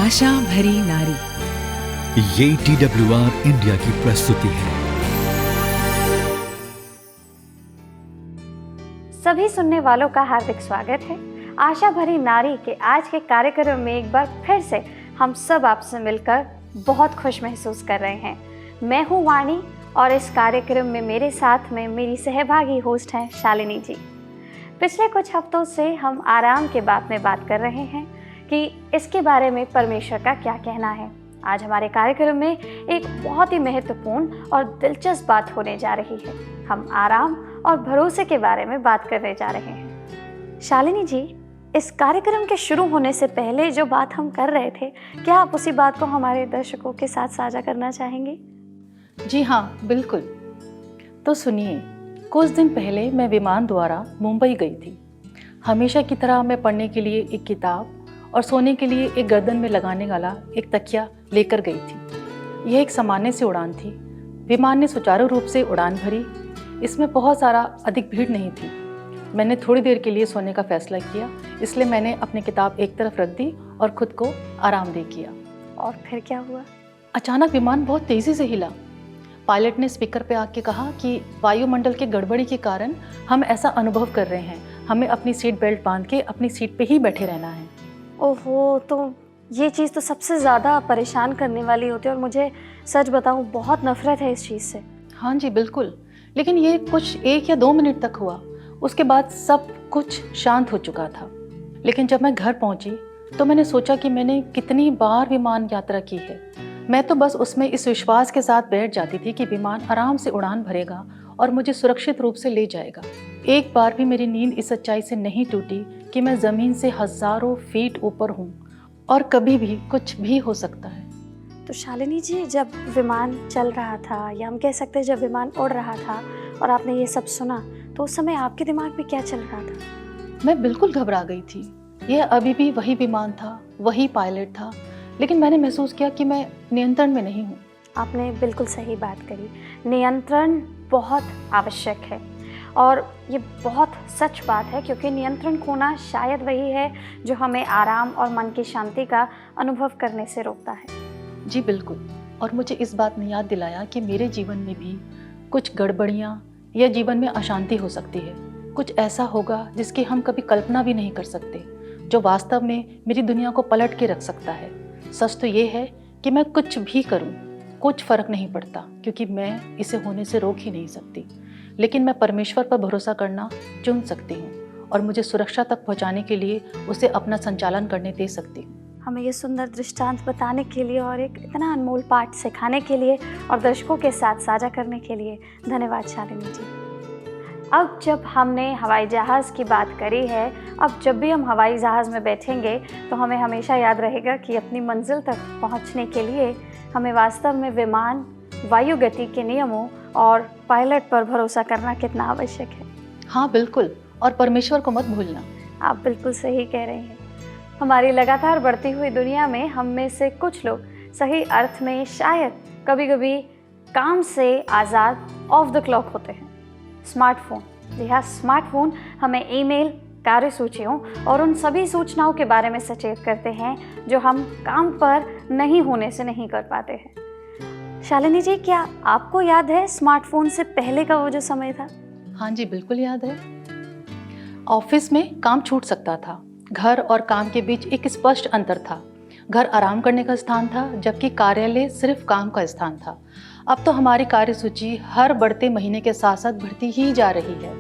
आशा भरी नारी। ये TWR इंडिया की प्रस्तुति है। सभी सुनने वालों का हार्दिक स्वागत है। आशा भरी नारी के आज के कार्यक्रम में एक बार फिर से हम सब आपसे मिलकर बहुत खुश महसूस कर रहे हैं। मैं हूँ वाणी और इस कार्यक्रम में मेरे साथ में मेरी सहभागी होस्ट हैं शालिनी जी। पिछले कुछ हफ्तों से हम आराम के बारे में बात कर रहे हैं कि इसके बारे में परमेश्वर का क्या कहना है। आज हमारे कार्यक्रम में एक बहुत ही महत्वपूर्ण और दिलचस्प बात होने जा रही है। हम आराम और भरोसे के बारे में बात करने जा रहे हैं। शालिनी जी, इस कार्यक्रम के शुरू होने से पहले जो बात हम कर रहे थे, क्या आप उसी बात को हमारे दर्शकों के साथ साझा करना चाहेंगे? जी हाँ, बिल्कुल। तो सुनिए, कुछ दिन पहले मैं विमान द्वारा मुंबई गई थी। हमेशा की तरह मैं पढ़ने के लिए एक किताब और सोने के लिए एक गर्दन में लगाने वाला एक तकिया लेकर गई थी। यह एक सामान्य सी उड़ान थी। विमान ने सुचारू रूप से उड़ान भरी। इसमें बहुत सारा अधिक भीड़ नहीं थी। मैंने थोड़ी देर के लिए सोने का फैसला किया, इसलिए मैंने अपनी किताब एक तरफ रख दी और खुद को आरामदेह किया। और फिर क्या हुआ? अचानक विमान बहुत तेज़ी से हिला। पायलट ने स्पीकर पे आके कहा कि वायुमंडल के गड़बड़ी के कारण हम ऐसा अनुभव कर रहे हैं। हमें अपनी सीट बेल्ट बांध के अपनी सीट पे ही बैठे रहना है। ओहो, तो ये चीज़ तो सबसे ज़्यादा परेशान करने वाली होती है और मुझे सच बताऊं बहुत नफरत है इस चीज़ से। हाँ जी, बिल्कुल। लेकिन ये कुछ 1 या 2 मिनट तक हुआ। उसके बाद सब कुछ शांत हो चुका था। लेकिन जब मैं घर पहुंची तो मैंने सोचा कि मैंने कितनी बार विमान यात्रा की है। मैं तो बस उसमें इस विश्वास के साथ बैठ जाती थी कि विमान आराम से उड़ान भरेगा और मुझे सुरक्षित रूप से ले जाएगा। एक बार भी मेरी नींद इस सच्चाई से नहीं टूटी कि मैं ज़मीन से हज़ारों फीट ऊपर हूँ और कभी भी कुछ भी हो सकता है। तो शालिनी जी, जब विमान चल रहा था, या हम कह सकते हैं जब विमान उड़ रहा था और आपने ये सब सुना, तो उस समय आपके दिमाग में क्या चल रहा था? मैं बिल्कुल घबरा गई थी। यह अभी भी वही विमान था, वही पायलट था, लेकिन मैंने महसूस किया कि मैं नियंत्रण में नहीं हूँ। आपने बिल्कुल सही बात करी। नियंत्रण बहुत आवश्यक है और ये बहुत सच बात है, क्योंकि नियंत्रण खोना शायद वही है जो हमें आराम और मन की शांति का अनुभव करने से रोकता है। जी बिल्कुल। और मुझे इस बात ने याद दिलाया कि मेरे जीवन में भी कुछ गड़बड़ियाँ या जीवन में अशांति हो सकती है। कुछ ऐसा होगा जिसकी हम कभी कल्पना भी नहीं कर सकते, जो वास्तव में मेरी दुनिया को पलट के रख सकता है। सच तो ये है कि मैं कुछ भी करूं, कुछ फ़र्क नहीं पड़ता, क्योंकि मैं इसे होने से रोक ही नहीं सकती। लेकिन मैं परमेश्वर पर भरोसा करना चुन सकती हूँ और मुझे सुरक्षा तक पहुँचाने के लिए उसे अपना संचालन करने दे सकती हूँ। हमें ये सुंदर दृष्टांत बताने के लिए और एक इतना अनमोल पाठ सिखाने के लिए और दर्शकों के साथ साझा करने के लिए धन्यवाद शालिनी जी। अब जब हमने हवाई जहाज़ की बात करी है, अब जब भी हम हवाई जहाज़ में बैठेंगे तो हमें हमेशा याद रहेगा कि अपनी मंजिल तक पहुंचने के लिए हमें वास्तव में विमान, वायु गति के नियमों और पायलट पर भरोसा करना कितना आवश्यक है। हाँ बिल्कुल, और परमेश्वर को मत भूलना। आप बिल्कुल सही कह रहे हैं। हमारी लगातार बढ़ती हुई दुनिया में हम में से कुछ लोग सही अर्थ में शायद कभी कभी काम से आज़ाद, ऑफ द क्लॉक होते हैं। स्मार्टफोन, जी हाँ, स्मार्टफोन हमें ईमेल, कार्यसूचियों और उन सभी सूचनाओं के बारे में सचेत करते हैं जो हम काम पर नहीं होने से नहीं कर पाते हैं। शालिनी जी, क्या आपको याद है स्मार्टफोन से पहले का वो जो समय था? हाँ जी, बिल्कुल याद है। ऑफिस में काम छूट सकता था। घर और काम के बीच एक स्पष्ट अंतर था। घर आराम करने का स्थान था, जबकि कार्यालय सिर्फ काम का स्थान था। अब तो हमारी कार्यसूची हर बढ़ते महीने के साथ साथ बढ़ती ही जा रही है।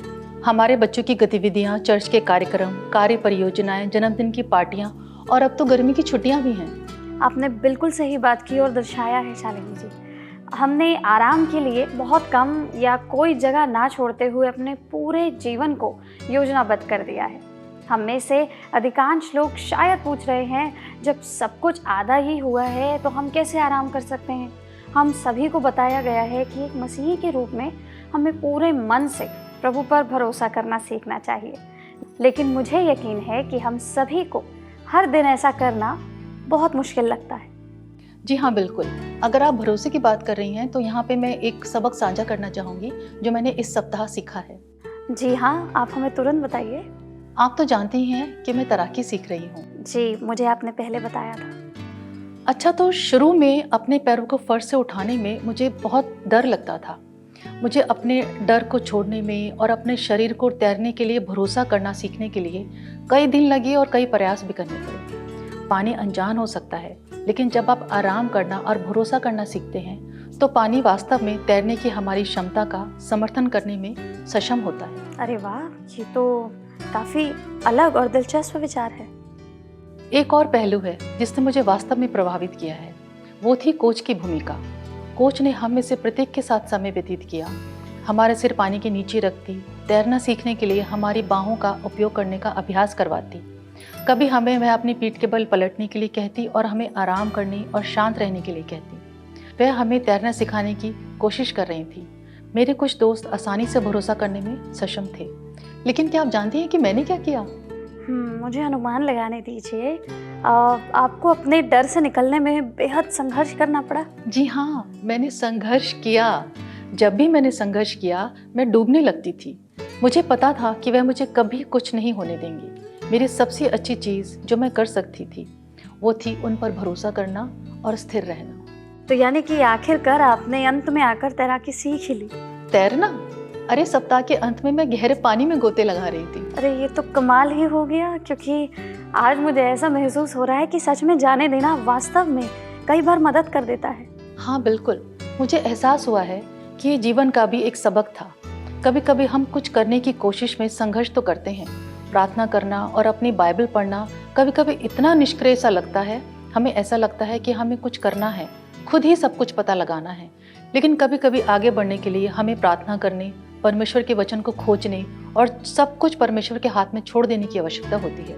हमारे बच्चों की गतिविधियाँ, चर्च के कार्यक्रम, कार्य परियोजनाएं, जन्मदिन की पार्टियाँ और अब तो गर्मी की छुट्टियाँ भी हैं। आपने बिल्कुल सही बात की और दर्शाया है शालिनी जी। हमने आराम के लिए बहुत कम या कोई जगह ना छोड़ते हुए अपने पूरे जीवन को योजनाबद्ध कर दिया है। हम में से अधिकांश लोग शायद पूछ रहे हैं, जब सब कुछ आधा ही हुआ है तो हम कैसे आराम कर सकते हैं? हम सभी को बताया गया है कि एक मसीही के रूप में हमें पूरे मन से प्रभु पर भरोसा करना सीखना चाहिए। लेकिन मुझे यकीन है कि हम सभी को हर दिन ऐसा करना बहुत मुश्किल लगता है। जी हाँ, बिल्कुल। अगर आप भरोसे की बात कर रही हैं तो यहाँ पे मैं एक सबक साझा करना चाहूँगी जो मैंने इस सप्ताह सीखा है। जी हाँ, आप हमें तुरंत बताइए। आप तो जानती हैं कि मैं तैराकी सीख रही हूँ। जी, मुझे आपने पहले बताया था। अच्छा, तो शुरू में अपने पैरों को फर्श से उठाने में मुझे बहुत डर लगता था। मुझे अपने डर को छोड़ने में और अपने शरीर को तैरने के लिए भरोसा करना सीखने के लिए कई दिन लगे और कई प्रयास भी करने पड़े। पानी अनजान हो सकता है, लेकिन जब आप आराम करना और भरोसा करना सीखते हैं तो पानी वास्तव में तैरने की हमारी क्षमता का समर्थन करने में सक्षम होता है। अरे वाह, ये तो काफ़ी अलग और दिलचस्प विचार है। एक और पहलू है जिसने मुझे वास्तव में प्रभावित किया है, वो थी कोच की भूमिका। कोच ने हम में से प्रत्येक के साथ समय व्यतीत किया, हमारे सिर पानी के नीचे रखती, तैरना सीखने के लिए हमारी बाहों का उपयोग करने का अभ्यास करवाती। कभी हमें वह अपनी पीठ के बल पलटने के लिए कहती और हमें आराम करने और शांत रहने के लिए कहती। वह हमें तैरना सिखाने की कोशिश कर रही थी। मेरे कुछ दोस्त आसानी से भरोसा करने में सक्षम थे, लेकिन क्या आप जानती हैं कि मैंने क्या किया? मुझे अनुमान लगाने दीजिए। आपको अपने डर से निकलने में बेहद संघर्ष करना पड़ा। जी हाँ, मैंने संघर्ष किया। जब भी मैंने संघर्ष किया, मैं डूबने लगती थी। मुझे पता था कि वह मुझे कभी कुछ नहीं होने देंगी। मेरी सबसे अच्छी चीज़ जो मैं कर सकती थी वो थी उन पर भरोसा करना और स्थिर रहना। तो यानी कि आखिरकार आपने अंत में आकर तैराकी सीख ही ली। तैरना? अरे सप्ताह के अंत में मैं गहरे पानी में गोते लगा रही थी। अरे ये तो कमाल ही हो गया, क्योंकि आज मुझे ऐसा महसूस हो रहा है कि सच में जाने देना वास्तव में कई बार मदद कर देता है। हाँ बिल्कुल, मुझे एहसास हुआ है कि ये जीवन का भी एक सबक था। कभी कभी हम कुछ करने की कोशिश में संघर्ष तो करते हैं। प्रार्थना करना और अपनी बाइबल पढ़ना कभी कभी इतना निष्क्रिय सा लगता है। हमें ऐसा लगता है कि हमें कुछ करना है, खुद ही सब कुछ पता लगाना है। लेकिन कभी कभी आगे बढ़ने के लिए हमें प्रार्थना करने, परमेश्वर के वचन को खोजने और सब कुछ परमेश्वर के हाथ में छोड़ देने की आवश्यकता होती है।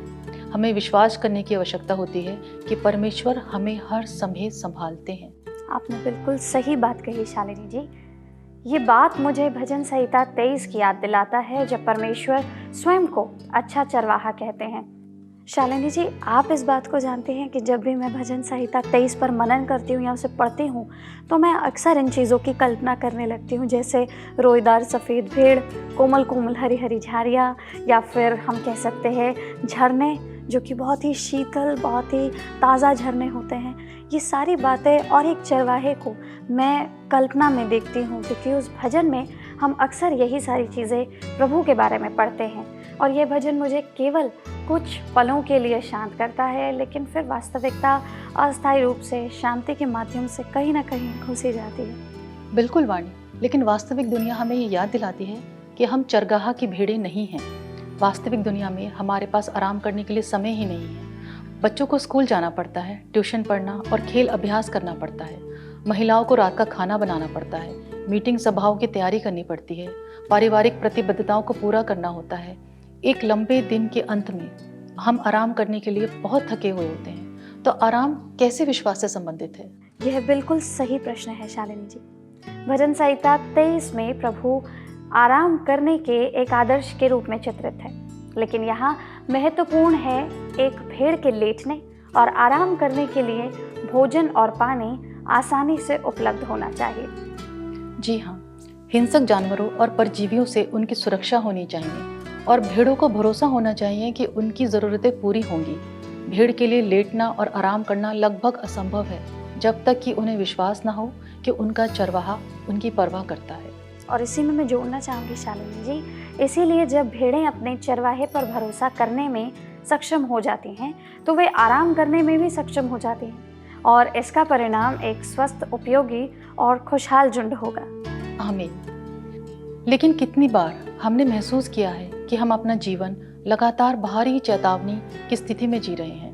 हमें विश्वास करने की आवश्यकता होती है कि परमेश्वर हमें हर समय संभालते हैं। आपने बिल्कुल सही बात कही शालिनी जी। ये बात मुझे भजन संहिता 23 की याद दिलाता है, जब परमेश्वर स्वयं को अच्छा चरवाहा कहते हैं। शालिनी जी, आप इस बात को जानते हैं कि जब भी मैं भजन संहिता 23 पर मनन करती हूँ या उसे पढ़ती हूँ तो मैं अक्सर इन चीज़ों की कल्पना करने लगती हूँ, जैसे रोएदार सफ़ेद भेड़, कोमल कोमल हरी हरी झाड़ियाँ, या फिर हम कह सकते हैं झरने जो कि बहुत ही शीतल, बहुत ही ताज़ा झरने होते हैं। ये सारी बातें और एक चरवाहे को मैं कल्पना में देखती हूँ, क्योंकि उस भजन में हम अक्सर यही सारी चीज़ें प्रभु के बारे में पढ़ते हैं। और ये भजन मुझे केवल कुछ पलों के लिए शांत करता है, लेकिन फिर वास्तविकता अस्थायी रूप से शांति के माध्यम से कहीं ना कहीं घुसी जाती है। बिल्कुल वाणी, लेकिन वास्तविक दुनिया हमें ये याद दिलाती है कि हम चरगाह की भेड़ें नहीं हैं। वास्तविक दुनिया में हमारे पास आराम करने के लिए समय ही नहीं है। बच्चों को स्कूल जाना पड़ता है, ट्यूशन पढ़ना और खेल अभ्यास करना पड़ता है। महिलाओं को रात का खाना बनाना पड़ता है, मीटिंग सभाओं की तैयारी करनी पड़ती है, पारिवारिक प्रतिबद्धताओं को पूरा करना होता है। एक लंबे दिन के अंत में हम आराम करने के लिए बहुत थके हुए होते हैं। तो आराम कैसे विश्वास से संबंधित है? यह बिल्कुल सही प्रश्न है शालिनी जी। भजन संहिता 23 में प्रभु आराम करने के एक आदर्श के रूप में चित्रित है, लेकिन यहाँ महत्वपूर्ण है एक भेड़ के लेटने और आराम करने के लिए भोजन और पानी आसानी से उपलब्ध होना चाहिए। जी हाँ, हिंसक जानवरों और परजीवियों से उनकी सुरक्षा होनी चाहिए और भेड़ों को भरोसा होना चाहिए कि उनकी ज़रूरतें पूरी होंगी। भेड़ के लिए लेटना और आराम करना लगभग असंभव है जब तक कि उन्हें विश्वास ना हो कि उनका चरवाहा उनकी परवाह करता है। और इसी में मैं जोड़ना चाहूँगी शालिनी जी, इसीलिए जब भेड़ें अपने चरवाहे पर भरोसा करने में सक्षम हो जाती हैं तो वे आराम करने में भी सक्षम हो जाती हैं, और इसका परिणाम एक स्वस्थ, उपयोगी और खुशहाल झुंड होगा। आमीन। लेकिन कितनी बार हमने महसूस किया है कि हम अपना जीवन लगातार बाहरी चेतावनी की स्थिति में जी रहे हैं।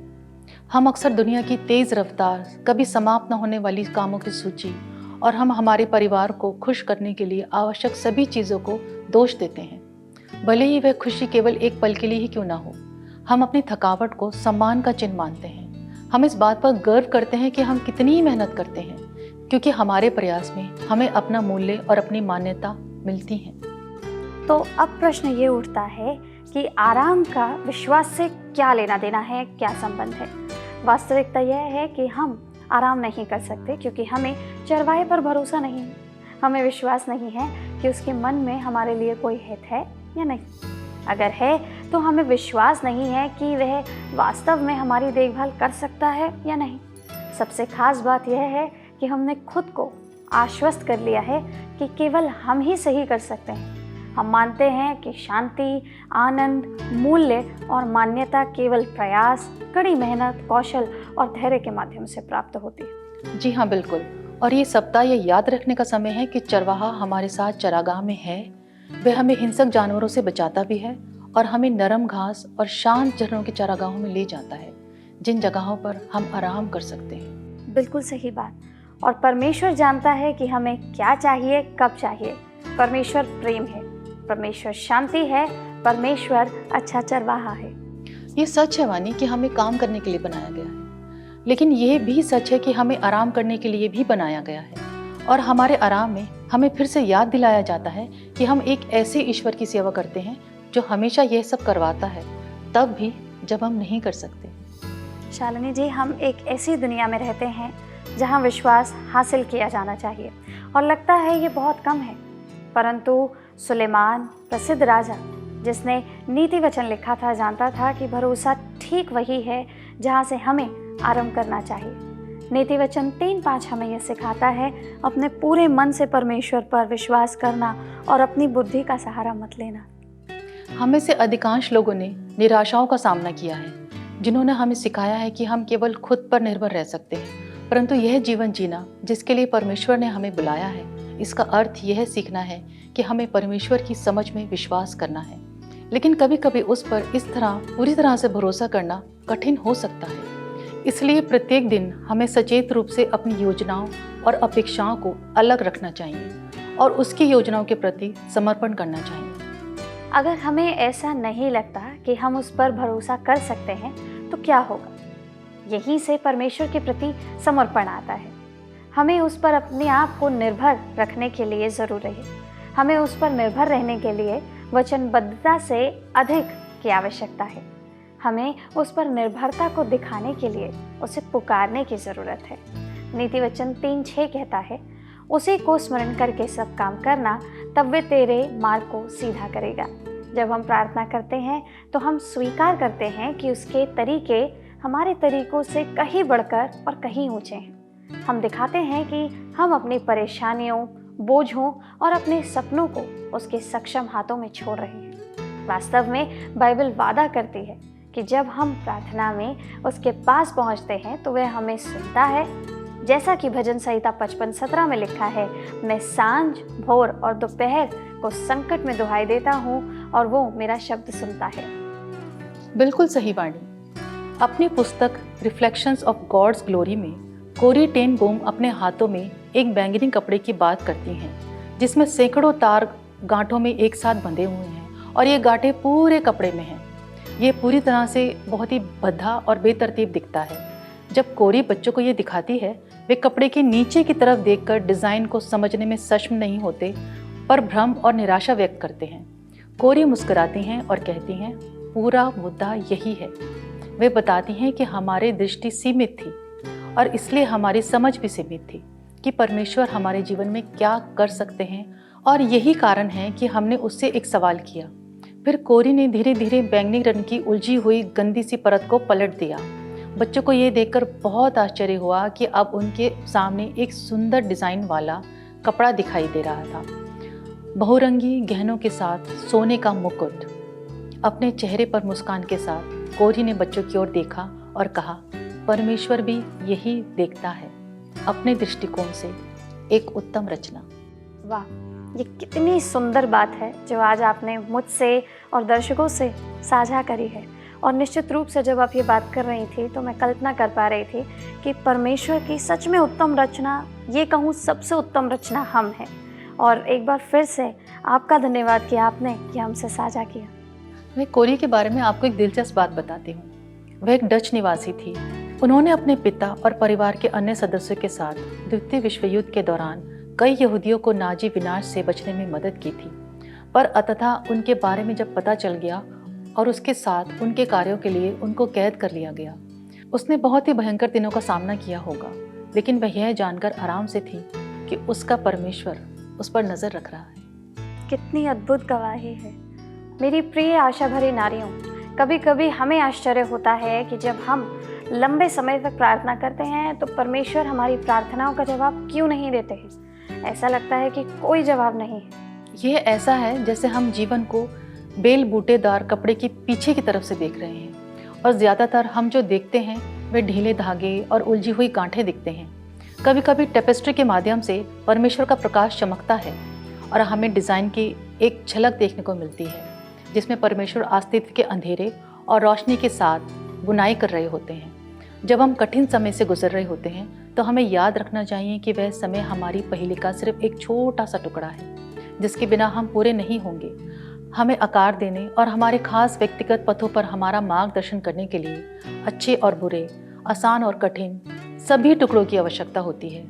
हम अक्सर दुनिया की तेज़ रफ्तार, कभी समाप्त न होने वाली कामों की सूची और हम हमारे परिवार को खुश करने के लिए आवश्यक सभी चीज़ों को दोष देते हैं, भले ही वह खुशी केवल एक पल के लिए ही क्यों ना हो। हम अपनी थकावट को सम्मान का चिन्ह मानते हैं। हम इस बात पर गर्व करते हैं कि हम कितनी ही मेहनत करते हैं, क्योंकि हमारे प्रयास में हमें अपना मूल्य और अपनी मान्यता मिलती है। तो अब प्रश्न ये उठता है कि आराम का विश्वास से क्या लेना देना है, क्या संबंध है? वास्तविकता यह है कि हम आराम नहीं कर सकते क्योंकि हमें चरवाहे पर भरोसा नहीं है। हमें विश्वास नहीं है कि उसके मन में हमारे लिए कोई हित है या नहीं। अगर है तो हमें विश्वास नहीं है कि वह वास्तव में हमारी देखभाल कर सकता है या नहीं। सबसे खास बात यह है कि हमने खुद को आश्वस्त कर लिया है कि केवल हम ही सही कर सकते हैं। हम मानते हैं कि शांति, आनंद, मूल्य और मान्यता केवल प्रयास, कड़ी मेहनत, कौशल और धैर्य के माध्यम से प्राप्त होती है। जी हाँ, बिल्कुल। और ये सप्ताह ये याद रखने का समय है कि चरवाहा हमारे साथ चरागाह में है। वह हमें हिंसक जानवरों से बचाता भी है और हमें नरम घास और शांत झरनों के चरागाहों में ले जाता है, जिन जगहों पर हम आराम कर सकते हैं। बिल्कुल सही बात। और परमेश्वर जानता है कि हमें क्या चाहिए, कब चाहिए। परमेश्वर प्रेम है, परमेश्वर शांति है, परमेश्वर अच्छा चरवाहा है। ये सच है वानी कि हमें काम करने के लिए बनाया गया है, लेकिन यह भी सच है कि हमें आराम करने के लिए भी बनाया गया है। और हमारे आराम में हमें फिर से याद दिलाया जाता है कि हम एक ऐसे ईश्वर की सेवा करते हैं जो हमेशा यह सब करवाता है, तब भी जब हम नहीं कर सकते। शालिनी जी, हम एक ऐसी दुनिया में रहते हैं जहां विश्वास हासिल किया जाना चाहिए और लगता है ये बहुत कम है। परंतु सुलेमान, प्रसिद्ध राजा जिसने नीति वचन लिखा था, जानता था कि भरोसा ठीक वही है जहां से हमें आरंभ करना चाहिए। नीति वचन 3:5 हमें यह सिखाता है, अपने पूरे मन से परमेश्वर पर विश्वास करना और अपनी बुद्धि का सहारा मत लेना। हमें से अधिकांश लोगों ने निराशाओं का सामना किया है, जिन्होंने हमें सिखाया है कि हम केवल खुद पर निर्भर रह सकते हैं। परंतु यह जीवन जीना जिसके लिए परमेश्वर ने हमें बुलाया है, इसका अर्थ यह सीखना है कि हमें परमेश्वर की समझ में विश्वास करना है। लेकिन कभी कभी उस पर इस तरह पूरी तरह से भरोसा करना कठिन हो सकता है। इसलिए प्रत्येक दिन हमें सचेत रूप से अपनी योजनाओं और अपेक्षाओं को अलग रखना चाहिए और उसकी योजनाओं के प्रति समर्पण करना चाहिए। अगर हमें ऐसा नहीं लगता कि हम उस पर भरोसा कर सकते हैं तो क्या होगा? यहीं से परमेश्वर के प्रति समर्पण आता है। हमें उस पर अपने आप को निर्भर रखने के लिए ज़रूरी है। हमें उस पर निर्भर रहने के लिए वचनबद्धता से अधिक की आवश्यकता है। हमें उस पर निर्भरता को दिखाने के लिए उसे पुकारने की ज़रूरत है। नीति वचन 3:6 कहता है, उसी को स्मरण करके सब काम करना, तब वे तेरे मार्ग को सीधा करेगा। जब हम प्रार्थना करते हैं तो हम स्वीकार करते हैं कि उसके तरीके हमारे तरीकों से कहीं बढ़कर और कहीं ऊंचे हैं। हम दिखाते हैं कि हम अपनी परेशानियों, बोझों और अपने सपनों को उसके सक्षम हाथों में छोड़ रहे हैं। वास्तव में बाइबल वादा करती है कि जब हम प्रार्थना में उसके पास पहुंचते हैं तो वह हमें सुनता है। जैसा कि भजन संहिता 55:17 में लिखा है, मैं सांझ, भोर और दोपहर को संकट में दुहाई देता हूँ और वो मेरा शब्द सुनता है। बिल्कुल सही वाणी। अपनी पुस्तक रिफ्लेक्शंस ऑफ गॉड्स ग्लोरी में कोरी टेन बोम अपने हाथों में एक बैंगनी कपड़े की बात करती हैं, जिसमें सैकड़ों तार गांठों में एक साथ बंधे हुए हैं और ये गांठें पूरे कपड़े में हैं। ये पूरी तरह से बहुत ही भद्दा और बेतरतीब दिखता है। जब कोरी बच्चों को ये दिखाती है, वे कपड़े के नीचे की तरफ देखकर डिज़ाइन को समझने में सक्षम नहीं होते, पर भ्रम और निराशा व्यक्त करते हैं। कोरी मुस्कुराती हैं और कहती हैं, पूरा मुद्दा यही है। वे बताती हैं कि हमारी दृष्टि सीमित थी और इसलिए हमारी समझ भी सीमित थी कि परमेश्वर हमारे जीवन में क्या कर सकते हैं, और यही कारण है कि हमने उससे एक सवाल किया। फिर कोरी ने धीरे धीरे बैंगनी रंग की उलझी हुई गंदी सी परत को पलट दिया। बच्चों को ये देखकर बहुत आश्चर्य हुआ कि अब उनके सामने एक सुंदर डिज़ाइन वाला कपड़ा दिखाई दे रहा था, बहुरंगी गहनों के साथ सोने का मुकुट। अपने चेहरे पर मुस्कान के साथ कोरी ने बच्चों की ओर देखा और कहा, परमेश्वर भी यही देखता है, अपने दृष्टिकोण से एक उत्तम रचना। वाह, ये कितनी सुंदर बात है जो आज आपने मुझसे और दर्शकों से साझा करी है। और निश्चित रूप से जब आप ये बात कर रही थी तो मैं कल्पना कर पा रही थी कि परमेश्वर की सच में उत्तम रचना, ये कहूँ सबसे उत्तम रचना हम हैं। और एक बार फिर से आपका धन्यवाद कि आपने ये हमसे साझा किया। मैं कोरी के बारे में आपको एक दिलचस्प बात बताती हूँ। वह एक डच निवासी थी। उन्होंने अपने पिता और परिवार के अन्य सदस्यों के साथ द्वितीय विश्व युद्ध के दौरान कई यहूदियों को नाजी विनाश से बचने में मदद की थी। पर अंततः उनके बारे में जब पता चल गया और उसके साथ उनके कार्यों के लिए उनको कैद कर लिया गया, उसने बहुत ही भयंकर दिनों का सामना किया होगा, लेकिन वह यह जानकर आराम से थी कि उसका परमेश्वर उस पर नज़र रख रहा है। कितनी अद्भुत गवाही है। मेरी प्रिय आशा भरी नारियों, कभी कभी हमें आश्चर्य होता है कि जब हम लंबे समय तक प्रार्थना करते हैं तो परमेश्वर हमारी प्रार्थनाओं का जवाब क्यों नहीं देते हैं? ऐसा लगता है कि कोई जवाब नहीं है। ये ऐसा है जैसे हम जीवन को बेल बूटेदार कपड़े की पीछे की तरफ से देख रहे हैं और ज़्यादातर हम जो देखते हैं वे ढीले धागे और उलझी हुई गांठें दिखते हैं। कभी कभी टेपेस्ट्री के माध्यम से परमेश्वर का प्रकाश चमकता है और हमें डिज़ाइन की एक झलक देखने को मिलती है जिसमें परमेश्वर अस्तित्व के अंधेरे और रोशनी के साथ बुनाई कर रहे होते हैं। जब हम कठिन समय से गुजर रहे होते हैं तो हमें याद रखना चाहिए कि वह समय हमारी पहेली का सिर्फ एक छोटा सा टुकड़ा है जिसके बिना हम पूरे नहीं होंगे। हमें आकार देने और हमारे खास व्यक्तिगत पथों पर हमारा मार्गदर्शन करने के लिए अच्छे और बुरे, आसान और कठिन सभी टुकड़ों की आवश्यकता होती है।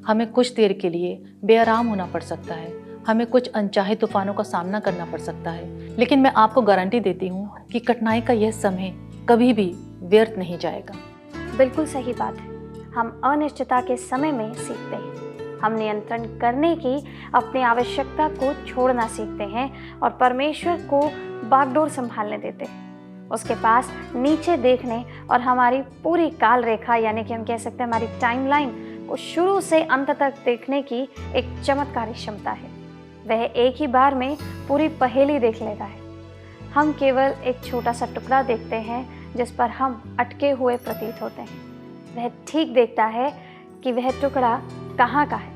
हमें कुछ देर के लिए बेआराम होना पड़ सकता है, हमें कुछ अनचाहे तूफानों का सामना करना पड़ सकता है, लेकिन मैं आपको गारंटी देती हूँ कि कठिनाई का यह समय कभी भी व्यर्थ नहीं जाएगा। बिल्कुल सही बात है। हम अनिश्चितता के समय में सीखते हैं। हम नियंत्रण करने की अपनी आवश्यकता को छोड़ना सीखते हैं और परमेश्वर को बागडोर संभालने देते हैं। उसके पास नीचे देखने और हमारी पूरी काल रेखा यानी कि हम कह सकते हैं हमारी टाइमलाइन को शुरू से अंत तक देखने की एक चमत्कारी क्षमता है। वह एक ही बार में पूरी पहेली देख लेता है। हम केवल एक छोटा सा टुकड़ा देखते हैं जिस पर हम अटके हुए प्रतीत होते हैं। वह ठीक देखता है कि वह टुकड़ा कहाँ का है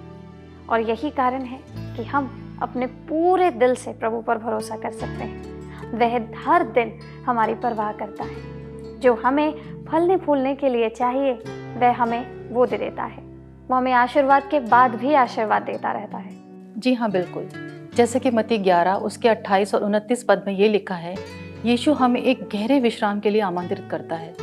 और यही कारण है कि हम अपने पूरे दिल से प्रभु पर भरोसा कर सकते हैं। वह हर दिन हमारी परवाह करता है। जो हमें फलने फूलने के लिए चाहिए वह हमें वो दे देता है। वो हमें आशीर्वाद के बाद भी आशीर्वाद देता रहता है। जी हाँ, बिल्कुल। जैसे कि मत्ती 11 उसके 28 और 29 पद में ये लिखा है, यीशु हमें एक गहरे विश्राम के लिए आमंत्रित करता है।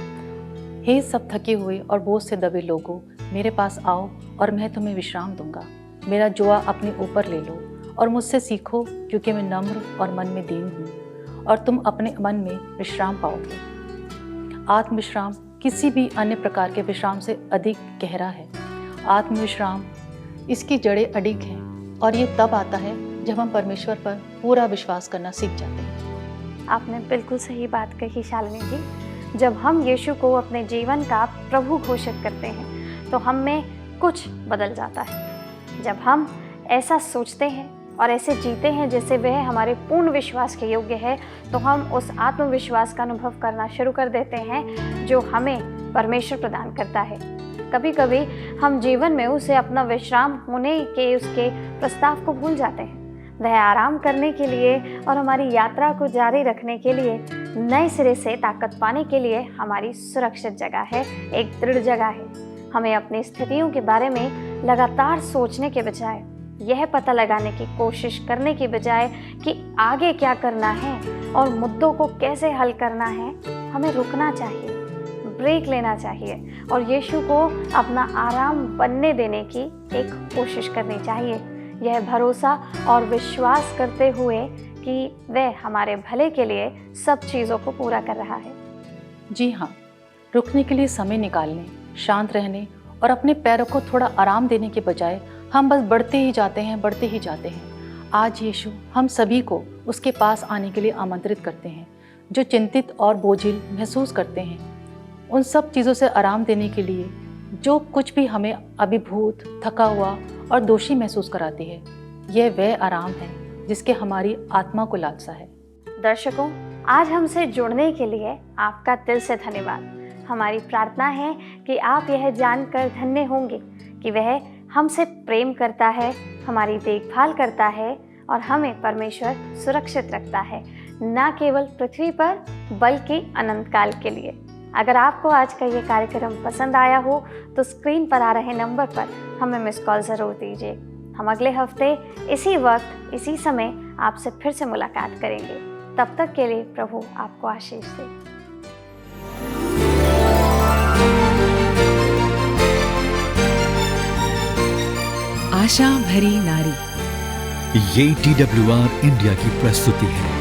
हे सब थके हुए और बोझ से दबे लोगों, मेरे पास आओ और मैं तुम्हें विश्राम दूंगा। मेरा जुआ अपने ऊपर ले लो और मुझसे सीखो क्योंकि मैं नम्र और मन में दीन हूँ और तुम अपने मन में विश्राम पाओगे। आत्मविश्राम किसी भी अन्य प्रकार के विश्राम से अधिक गहरा है। आत्मविश्राम इसकी जड़ें अडिग हैं और ये तब आता है जब हम परमेश्वर पर पूरा विश्वास करना सीख जाते हैं। आपने बिल्कुल सही बात कही शालिनी जी। जब हम यीशु को अपने जीवन का प्रभु घोषित करते हैं तो हम में कुछ बदल जाता है। जब हम ऐसा सोचते हैं और ऐसे जीते हैं जैसे वह हमारे पूर्ण विश्वास के योग्य है तो हम उस आत्मविश्वास का अनुभव करना शुरू कर देते हैं जो हमें परमेश्वर प्रदान करता है। कभी कभी हम जीवन में उसे अपना विश्राम होने के उसके प्रस्ताव को भूल जाते हैं। वह आराम करने के लिए और हमारी यात्रा को जारी रखने के लिए, नए सिरे से ताकत पाने के लिए हमारी सुरक्षित जगह है, एक दृढ़ जगह है। हमें अपनी स्थितियों के बारे में लगातार सोचने के बजाय, यह पता लगाने की कोशिश करने की बजाय कि आगे क्या करना है और मुद्दों को कैसे हल करना है, हमें रुकना चाहिए, ब्रेक लेना चाहिए और यीशु को अपना आराम बनने देने की एक कोशिश करनी चाहिए। यह भरोसा और विश्वास करते हुए कि वह हमारे भले के लिए सब चीज़ों को पूरा कर रहा है। जी हाँ, रुकने के लिए समय निकालने, शांत रहने और अपने पैरों को थोड़ा आराम देने के बजाय हम बस बढ़ते ही जाते हैं। आज यीशु हम सभी को उसके पास आने के लिए आमंत्रित करते हैं। जो चिंतित और बोझिल महसूस करते हैं, उन सब चीज़ों से आराम देने के लिए जो कुछ भी हमें अभिभूत, थका हुआ और दोषी महसूस कराती है, यह वह आराम है जिसके हमारी आत्मा को लालसा है। दर्शकों, आज हमसे जुड़ने के लिए आपका दिल से धन्यवाद। हमारी प्रार्थना है कि आप यह जानकर धन्य होंगे कि वह हमसे प्रेम करता है, हमारी देखभाल करता है और हमें परमेश्वर सुरक्षित रखता है, न केवल पृथ्वी पर बल्कि अनंत काल के लिए। अगर आपको आज का ये कार्यक्रम पसंद आया हो तो स्क्रीन पर आ रहे नंबर पर हमें मिस कॉल ज़रूर दीजिए। हम अगले हफ्ते इसी वक्त इसी समय आपसे फिर से मुलाकात करेंगे। तब तक के लिए प्रभु आपको आशीष दे। आशा भरी नारी, ये TWR इंडिया की प्रस्तुति है।